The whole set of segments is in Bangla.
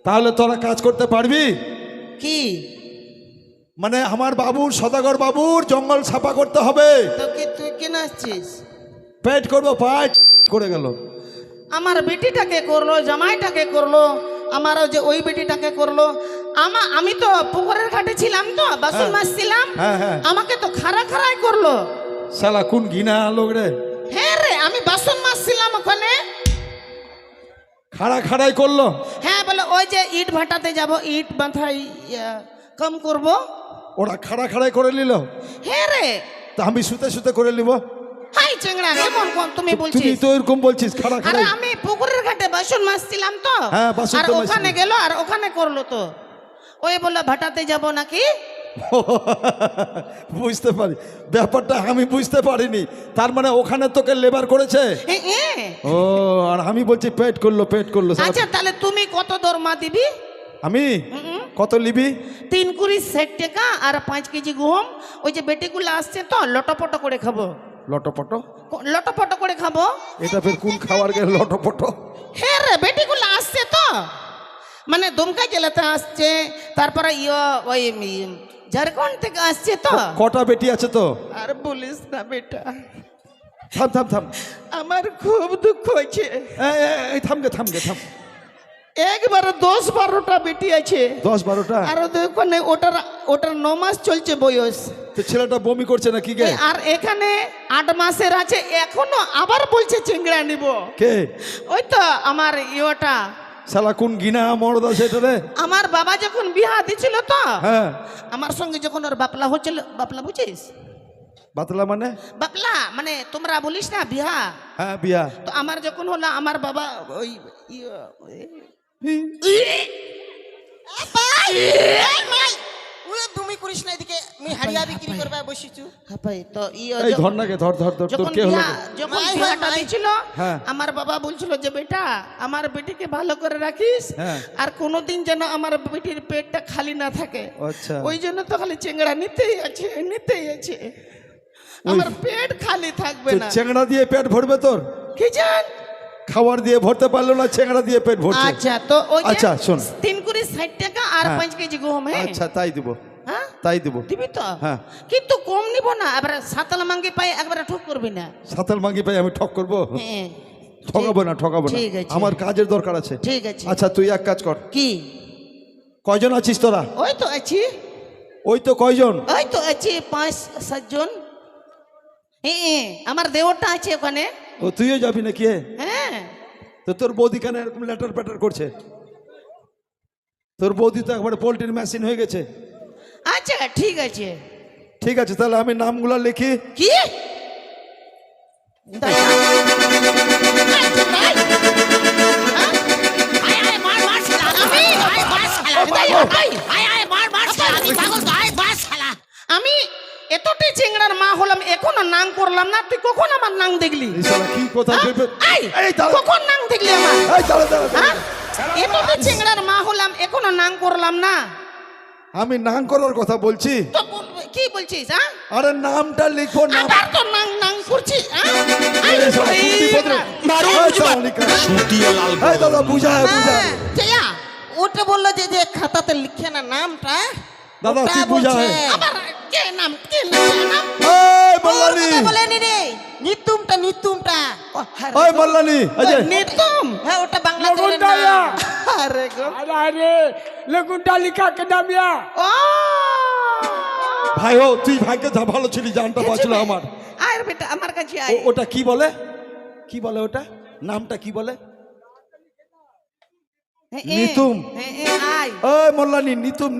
তাহলে তোরা কাজ করতে পারবি? কি মানে আমার বাবুর, সদাগর বাবুর জঙ্গল সাফা করতে হবে। তো কি তুই কেন আসছিস? পেট করবো, পাট করে গেল। আমার বেটিটাকে করলো, জামাইটাকে করলো, আমার যে ওই বেটিটাকে করলো। আমি তো পুকুরের ঘাটে ছিলাম, তো বাসন মাজছিলাম, আমাকে তো খাড়াই করলো। শালা কোন ঘৃণা লোক রে। হ্যাঁ রে, আমি বাসন মাজছিলাম ওখানে, খাড়াই করলো। হ্যাঁ বলে ওই যে ইট ভাটাতে যাব, ইট বাঁধাই কম করব। ওরা খাড়াই করে নিল। হ্যাঁ রে, তা আমি শুতে করে নিব। হাই চেংড়া, কেমন কোন তুমি তুই বলছিস? তো এরকম বলছিস আরে খাড়াই। আমি পুকুরের ঘাটে বাসন মাজছিলাম তো, হ্যাঁ, বাসন আর তো ওখানে মাজছিলি। গেল আর ওখানে করলো। তো ওই বললো ভাটাতে যাব নাকি। বুঝতে পারি ব্যাপারটা, আমি বুঝতে পারিনি। তার মানে ওখানে তোকে লেবার করেছে। ও, আর আমি বলছি পেট করলো। আচ্ছা তাহলে তুমি কত দরমা দিবি? আমি কত লিবি? 3 কুড়ি 60 টাকা আর 5 কেজি গম। ওই যে বেটিগুলো আসছে তো, লটপট করে খাবো। লটপট করে খাবো। এটা ফের কোন খাবার গেল লটপট? হ্যাঁ রে, বেটিগুলো আসছে তো, মানে দুমকা জেলাতে আসছে, তারপরে ওই ঝাড়খণ্ড থেকে আসছে তো। কটা বেটি আছে তো? আর বলিস না বেটা, থাম। আমার খুব দুঃখ হয়েছে। এই থামগে থাম। একবারে 10-12টা বেটি আছে। 10-12টা? আর ওখানে ওটার 9 মাস চলছে বয়স। তো ছেলেটা বমি করছে না কি গে? আর এখানে 8 মাসের আছে, এখনো আবার বলছে চিংড়া নিব। কে? ওই তো আমার ইয়োটা। শালা কোন গিনা মরদ আছে এটা রে? আমার বাবা যখন বিয়া দিছিল তো, হ্যাঁ, আমার সঙ্গে যখন ওর বাপলা হচ্ছিল, বাপলা বুঝিস? বাতলা মানে? বাপলা মানে তোমরা বলিস না বিয়া। হ্যাঁ, বিয়া। তো আমার যখন হলো, আমার বাবা ওই তুমি করিস না, এদিকে আমি হাড়িয়া বিক্রি করবা বসিছু। হাপাই তো এই ধর না কে, ধর তোর কে হলো? যখন বিয়াটা দিছিল, আমার বাবা বলছিল যে বেটা আমার বেটিকে ভালো করে রাখিস, আর কোনোদিন যেন আমার বেটির পেটটা খালি না থাকে। আচ্ছা, ওই জন্য তো খালি চেংড়া নিতেই আছে। আমার পেট খালি থাকবে না। চেংড়া দিয়ে পেট ভরবে তোর? কি জান, খাবার দিয়ে ভরতে পারলো না, চেংড়া দিয়ে পেট ভরছে। আচ্ছা তো ওই আচ্ছা শোন, 3 কুড়ি 60 টাকা আর 5 কেজি গম। আচ্ছা তাই দিব। হ্যাঁ তাই দিব। দিবি তো? হ্যাঁ, কিন্তু কম নিব না, এবার সাতাল মাঙ্গি পাই একবারে ঠক করবি না। সাতাল মাগি পাই আমি ঠক করবো? হ্যাঁ, ঠকাবো না। ঠিক আছে, আমার কাজের দরকার আছে। ঠিক আছে। আচ্ছা তুই এক কাজ কর। কি? কয়জন আছিস তোরা? ওই তো আছি। ওই তো কয়জন? ওই তো আছি 5-7 জন। হ্যাঁ, আমার দেওরটা আছে ওখানে। ও, তুইও যাবি নাকি? হ্যাঁ। তো তোর বৌদি কেন এরকম লেটার প্যাটার করছে? তোর বৌদি তো একবারে পোল্ট্রির মেশিন হয়ে গেছে। আচ্ছা ঠিক আছে। ঠিক আছে, তাহলে আমি নামগুলা লিখি। কি? আমি এতটাই চিংড়ার মা হলাম, এখনো নাং করলাম না। তুই কখন আমার নাং দেখলি? কি কথা? কখন নাং দেখলি আমার? এতটাই চিংড়ার মা হলাম, এখনো নাং করলাম না। আমি নাং করার কথা বলছি। তো কি বলছিস? আরে নামটা লিখো না। আবার তো নাং করছিস। দাদা বুঝা। ওটা বললো যে খাতাতে লিখে না নামটা। দাদা তুই বুঝা। আবার কে নাম? বললানি রে নিতুমটা। ওই বললানি, নিতুম। হ্যাঁ, ওটা বাংলা আরে গো, আরে লেগুনটা লিখা কে নামিয়া। ও ভাই, ও তুই ভাগ্যে যা ভালো ছিলি, জানটা বাঁচল আমার। আয় বেটা আমার কাছে আয়। ওটা কি বলে? ওটা নামটা কি বলে? নিতুম। আয় ওই মোল্লানি, নিতুম।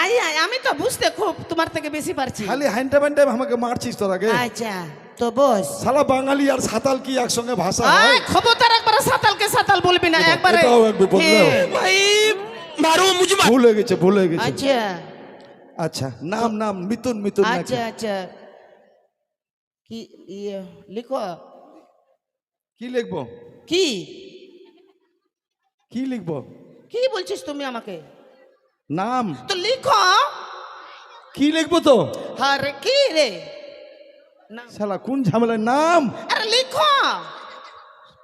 আয় আমি তো বুঝতে খুব তোমার থেকে বেশি পারছি। খালি হাইন্টা আমাকে মারছিস তোর আগে। আচ্ছা তো বস। শালা বাঙালি আর সাঁতাল কি একসঙ্গে ভাষা হয়? খবরদার একবার সাতালকে সাতাল বলবি না একবারে। ভুল হয়ে গেছে। আচ্ছা আচ্ছা, নাম মিতুন। আচ্ছা কি লিখো? কি লিখবো? কি লিখবো? কি বলছিস তুমি আমাকে? নাম তো লিখো। কি লিখবো তো? আরে কি রে? শালা কোন ঝামেলায় নাম? আরে লিখো।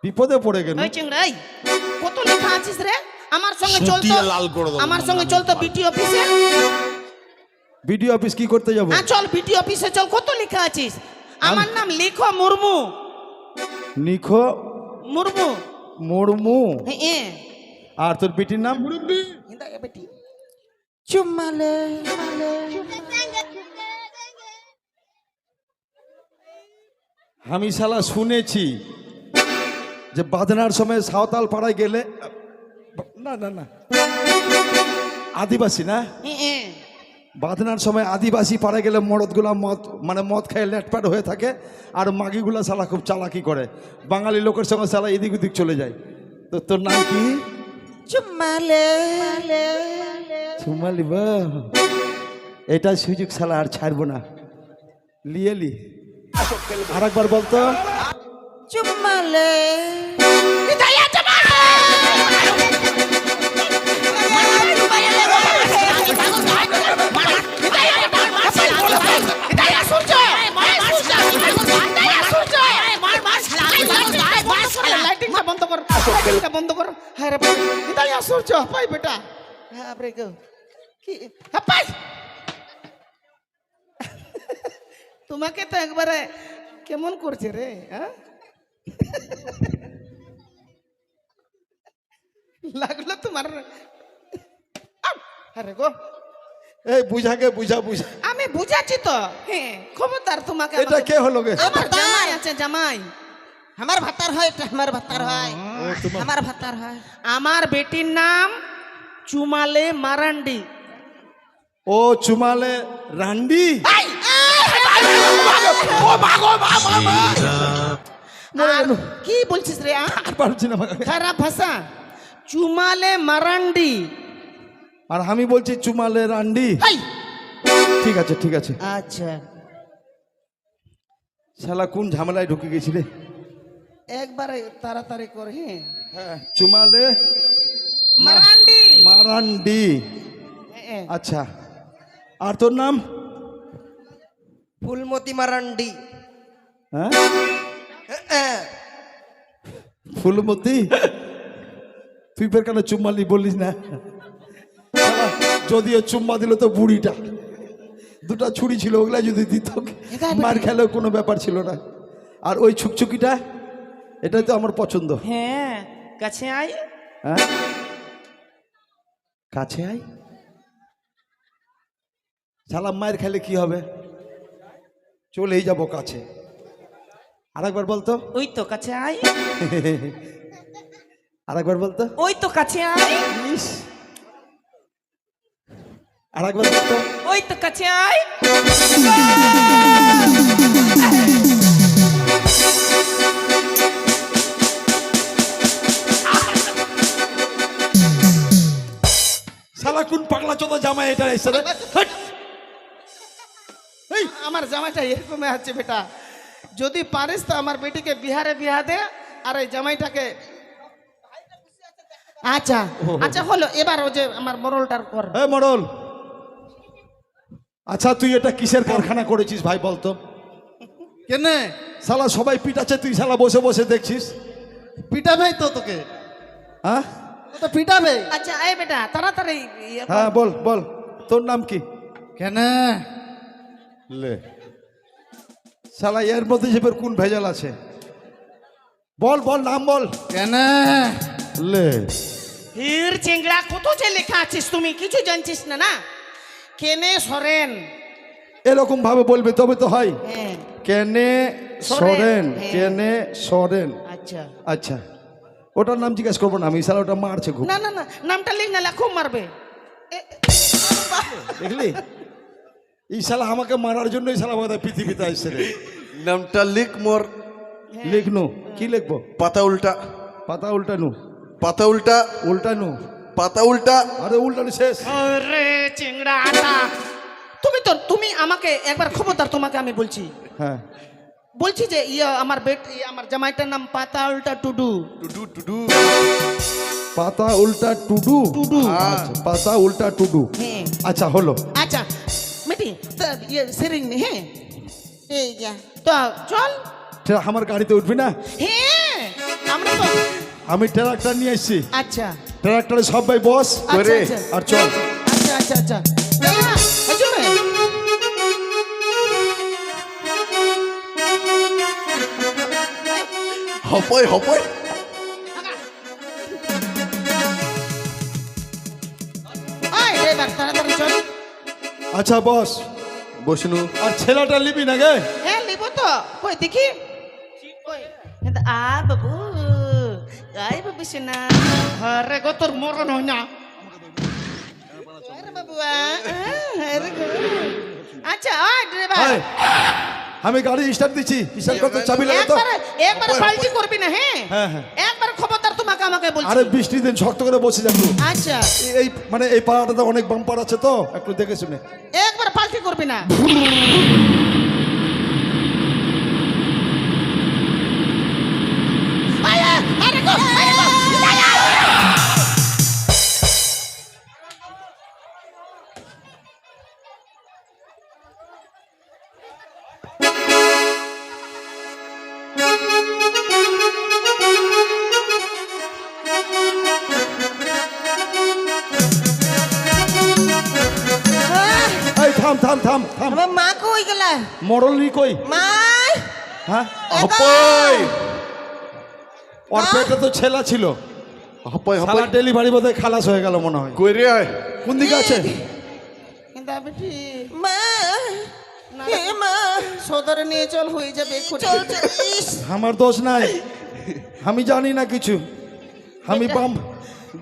বিপদে পড়ে গেল। ওই চিংড়াই কত লেখা আছিস রে? আমার সঙ্গে চলতো সুটিয়ে লাল করে দেবো। আমার সঙ্গে চলতো বিটি অফিসে। বিডিও অফিস কি করতে যাবো? হ্যাঁ চল বিটি অফিসে চল, কত লেখা আছিস? আমার নাম লিখো মুর্মু। নিখো মুর্মু। মুর্মু। হ্যাঁ আর তোর বিটির নাম? বেটি চুম্মালে আমি শালা শুনেছি যে বাঁধনার সময় সাঁওতাল পাড়ায় গেলে, না না না, আদিবাসী না, বাঁধনার সময় আদিবাসী পাড়ায় গেলে মরদগুলা মদ খেয়ে লেটপাট হয়ে থাকে, আর মাগিগুলা শালা খুব চালাকি করে, বাঙালি লোকের সঙ্গে শালা এদিক ওদিক চলে যায়। তো তোর নাম কি? চুম্মালে চুম্মা লিব, এটা সুযোগ শালা আর ছাড়বো না, লিয়েলি। আর একবার বলতো। চুম্মালে বন্ধ কর। হ্যাঁ রে তাই আসুরছ পাই বেটা। হ্যাঁ রে গো কি পাই, তোমাকে তো একবারে কেমন করছে রে, হ্যাঁ লাগলো তোমার। আরে গো এই বুঝাকে বুঝা বুঝা, আমি বুঝাচ্ছি তো। হ্যাঁ খবরদার তোমাকে। এটা কে হলো গে? আমার জামাই আছে, জামাই। আমার ভাতার হয়, এটা আমার ভাতার হয়, ও তোমার আমার ভাতার হয়। আমার বেটির নাম চুমালে মারান্ডি। ও চুমালে রান্ডি। আর কি বলছিস রে? আর পারছি না খারাপ ভাষা। চুমালে মারান্ডি। আর আমি বলছি চুমালে রান্ডি। ঠিক আছে ঠিক আছে। আচ্ছা শালা কোন ঝামেলায় ঢুকে গেছি রে। একবারে তাড়াতাড়ি কর। হ্যাঁ চুমালে মারান্ডি। মারান্ডি। হ্যাঁ, আচ্ছা আর তোর নাম? ফুলমতি মারান্ডি। হ্যাঁ ফুলমতি। তুই ফের কেন চুম্মালি বলিস না? শালা, যদিও চুম্মা দিল তো বুড়িটা, দুটা ছুরি ছিল, ওগুলা যদি দিত মার খেলেও কোনো ব্যাপার ছিল না। আর ওই ছুকছুকিটা, এটাই তো আমার পছন্দ। হ্যাঁ কাছে আয়। হ্যাঁ কাছে আয়। শালা মায়ের খেলে কি হবে, চলেই যাবো কাছে। আরেকবার বলতো। ওই তো কাছে আয়। আরেকবার বলতো। ওই তো কাছে আয়। ইস। আরেকবার বলতো। ওই তো কাছে আয়। শালা কোন পাগলা চোদা জামাই এটা এসে রে? হাট! এই, আমার জামাইটা এরকম আছে বেটা। যদি পারিস তো আমার বেটিকে বিহারে বিয়া দে, আর এই জামাইটাকে। আচ্ছা আচ্ছা হলো, এবার ও যে আমার মরলটার কর। এ মরল, আচ্ছা তুই এটা কিসের কারখানা করেছিস ভাই বলতো? কেনে শালা সবাই পিটাচ্ছে, তুই শালা বসে বসে দেখছিস। পিটাবেই তো তোকে, হ্যাঁ ও তো পিটাবে। আচ্ছা এই বেটা তাড়াতাড়ি ইয়ে কর। হ্যাঁ বল বল, তোর নাম কি? কেনে লে শালা এর মধ্যে যে ফের কোন ভেজাল আছে? বল বল নাম বল। কেনে লে হির চেংড়া, কত যে লেখা আছিস তুমি, কিছু জানছিস না না? কেনে সরেন। এরকম ভাবে বলবে তবে তো হয়। হ্যাঁ কেনে সরেন, সরেন, হ্যাঁ। কেনে সরেন। আচ্ছা আচ্ছা ওটার নাম জিজ্ঞেস করবো না আমি, শালা ওটা মারছে খুব। না না না, নামটা লিখ না, খুব মারবে। দেখলি এই শালা আমাকে মারার জন্য এই শালা বোধহয় পৃথিবীতে আসছে রে। নামটা লিখ মোর। লিখনু কি লিখবো? পাতা উল্টা, পাতা উল্টানু। পাতা উল্টা, উল্টানু পাতা উল্টা। আরে উল্টানু শেষ। আরে চিংড়া আটা, তুমি আমাকে একবার খবরদার, তোমাকে আমি বলছি হ্যাঁ বলছি যে আমার আমার জামাইটার নাম পাতা উল্টা টুডু। টুডু টুডু। পাতা উল্টা টুডু। টুডু। আচ্ছা, পাতা উল্টা টুডু। হ্যাঁ আচ্ছা হলো। আচ্ছা মিটি সেরিং নে। হ্যাঁ এই যা তো চল। আমার গাড়িতে উঠবি না? হ্যাঁ আমরা তো। আমি ট্রাক্টর নিয়ে এসেছি। আচ্ছা ট্রাক্টরে সবাই বস আচ্ছা আচ্ছা আর চল। আচ্ছা আচ্ছা আচ্ছা দাদা, এই চলে। হপয় হপয় ওই ড্রাইভার তাড়াতাড়ি চল। আচ্ছা বস, বসনু আর ছেলেটা নিবি না গে? হ্যাঁ নিব তো, কই দেখি কই কিন্তু আ বাবু, আই বাবু শোনা, আরে গো তোর মরণ হয় না। আরে বাবু আরে গো। আচ্ছা ওই ড্রাইভার, এই, আমি গাড়ি স্টার্ট দিচ্ছি, স্টার্ট করতে চাবি লাগে তো। একবার পাল্টি করবি না, হ্যাঁ হ্যাঁ, হ্যাঁ। একবার খবরদার তোমাকে আমাকে বলছি। আরে বৃষ্টির দিন শক্ত করে বসে যাবো। আচ্ছা এই মানে এই পাড়াটাতে অনেক বাম্পার আছে তো, একটু দেখে শুনে। একবার পাল্টি করবি না। আয়া, আরে গো, আরে গো, আয়া। এই থাম থাম থাম থাম, আমার মা কই গেলা মরল নি কই? মা হ্যাঁ, হপয় ওর পেটে তো ছেলা ছিল, হপয় শালা হপয় ডেলিভারি বোধহয় খালাস হয়ে গেল মনে হয়। কই রে আয় কোন দিকে আছে? কিন্তু বেটি মা এ মা সদরে নিয়ে চল, হয়ে যাবে এক্ষুনি। চল চল ইস, আমার দোষ নাই, আমি জানি না কিছু, আমি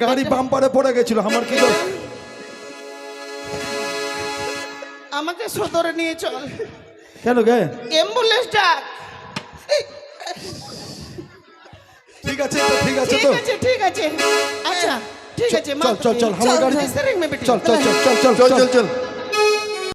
গাড়ি বাম্পারে পড়ে গেছিল, আমার কি দোষ? আমাকে সদরে নিয়ে চল, কেন গে? অ্যাম্বুলেন্স ডাক। ঠিক আছে তো, ঠিক আছে ঠিক তো, আছে ঠিক আছে, আচ্ছা ঠিক আছে মা। চল চল চল, আমার গাড়ি স্যারেং মে বেটি চল চল চল চল চল চল চল চল চল